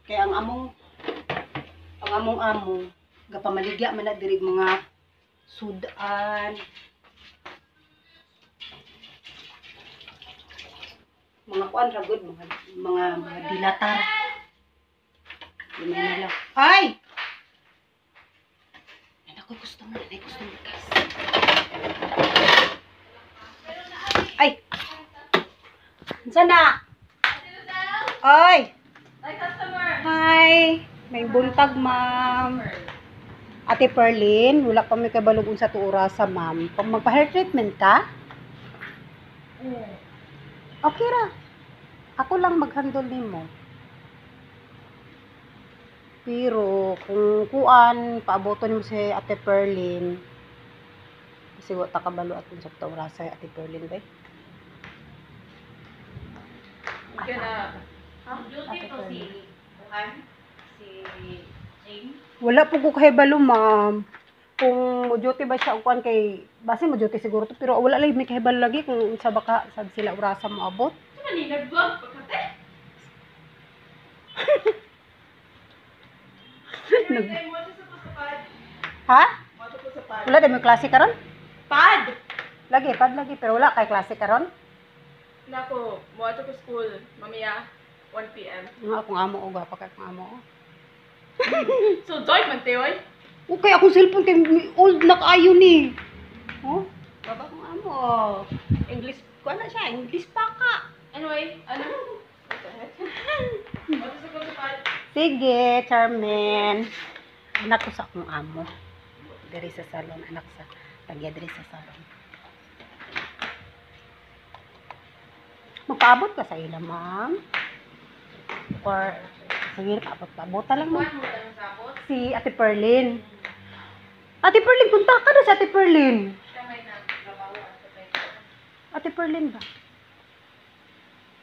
Kaya ang among gapamaligya man na diri mga sudan, mga kuan ra gud, mga dilatar. Nila. Ay! Ay, customer guys. Ay! Sana! Ay! Hi, customer! Hi! May buntag, ma'am. Ate Perlin, wala pa may kabalugon sa tuurasa, ma'am. Pag magpa-hair treatment ka? Okay ra. Ako lang mag-handle nimo. Pero kung kuan paaboton mo si Ate Perlin, kasi wa ta kabalo aton sa tuurasa Ate Perlin ba? Okay na. Ate Perlin. Si Jane. Wala po ko kahibalo, ma'am. Kung mo duty ba siya kuan kay base mo duty siguro to, pero wala lang may kahibalo lagi kung sa baka sad sila urasa mo abot. Saan ni nag-vlog pagkate? Ha? Wala din may klase karon? Pad! Pad lagi, pero wala kay klase karon. Nako, mo ato ko school, mamaya 1 p.m. Nga akong amo o gapa kay akong amo. So, joy man tayo, Okay, akong cellphone kay old na kaayo ni. Oh, baba akong amo. English ko na siya, English pa ka. Anyway, ano? What the heck? What is it pad? Sige, Charmin. Anak ko sa akong amo. Diri sa salon, anak sa tagya diri sa salon. Magpaabot ka sa ila, ma'am? Or, sige, paabot-paabot lang mo. Kuhan mo lang sabot. Si Ate Perlin. Ate Perlin, punta ka na sa Ate Perlin. Siya may nagtrabaho at sa Ate Perlin ba?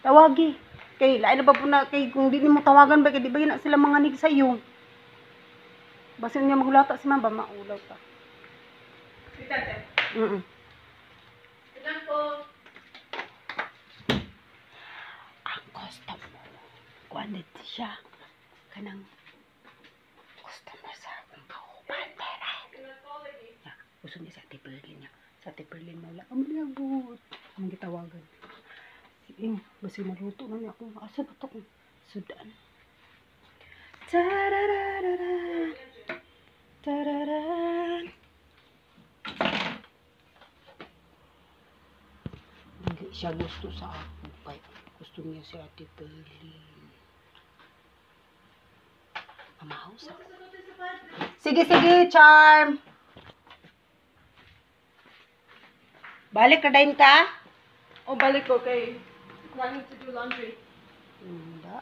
Tawagi. Kay, lain na ba po na, kay, kung di mo tawagan ba, kay di ba yun na sila mga nig sa'yo? Basta niya maghulata si ma'am ba, maulaw pa. Itate. Ilan po? Ang customer. Kuan dito siya. Kanang customer sa akong kauban. Gusto niya sa Ate Perlin niya. Sa Ate Perlin mo lang. Ang malabot. Ang gitawagan. Sige, basi maluto na niya ako. Asa ba ito kung sudan? Tarararara. Tararan. Hindi siya gusto sa ako. Kaya gusto niya si Ate Perlin. Mamahaw sa Sige, Charm. Balik ka din ka? O, balik ko kay planning to do laundry. Hindi.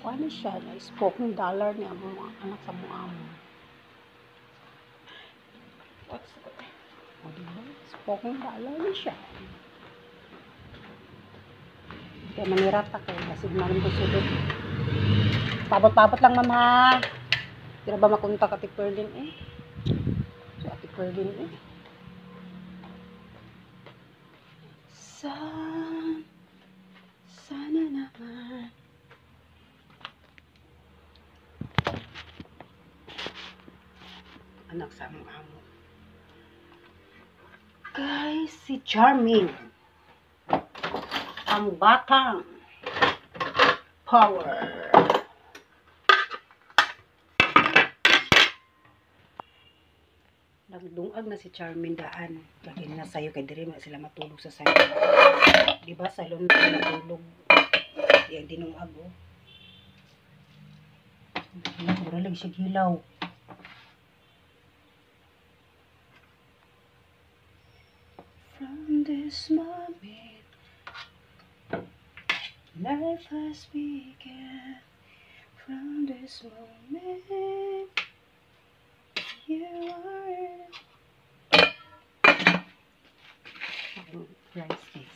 Ano siya? $10 niya ang mga anak sa mga amo. What's the O diba? $10 na siya. Kaya manirata kayo. Kasi malam ko sulod. Pabot-pabot lang, ma'am, ha? Di na ba makunta ka Ate Perlin, eh? Si Ate Perlin, eh. Sana naman. Anak sa among amo. Guys, si Charming. Ang batang power. Nagdungag na si Charming daan. Lagi na sayo kay diri na sila matulog sa sayo. Di ba salon na matulog? Di dinungag, oh. Mura lang siya gilaw. From this moment, life has begun. From this moment, you are. Rice cakes.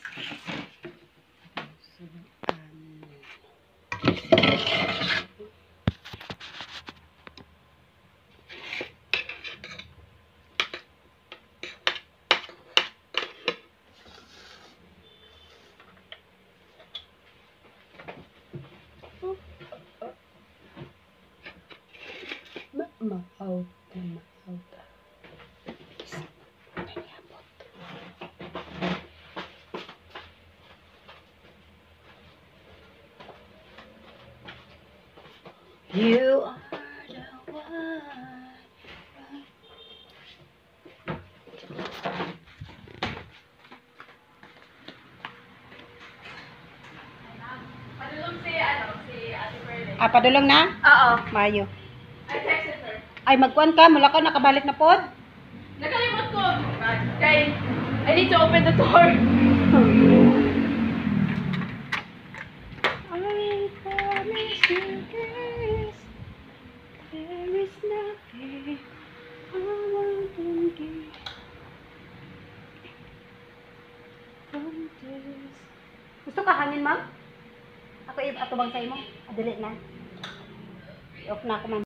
Out. Out. You are the one. Padulong si Ate Pearlie. Ah, padulong na? Oo. Mayo. I texted her. Ay, magkuhan ka. Mula ka nakabalik na pod. Nakalimot ko. Kay, I need to open the door. I promise you this. There is nothing I won't give from this. Gusto ka hangin, ma'am? Ako atubang sa'yo mo. Adili na. I-off na ako, ma'am.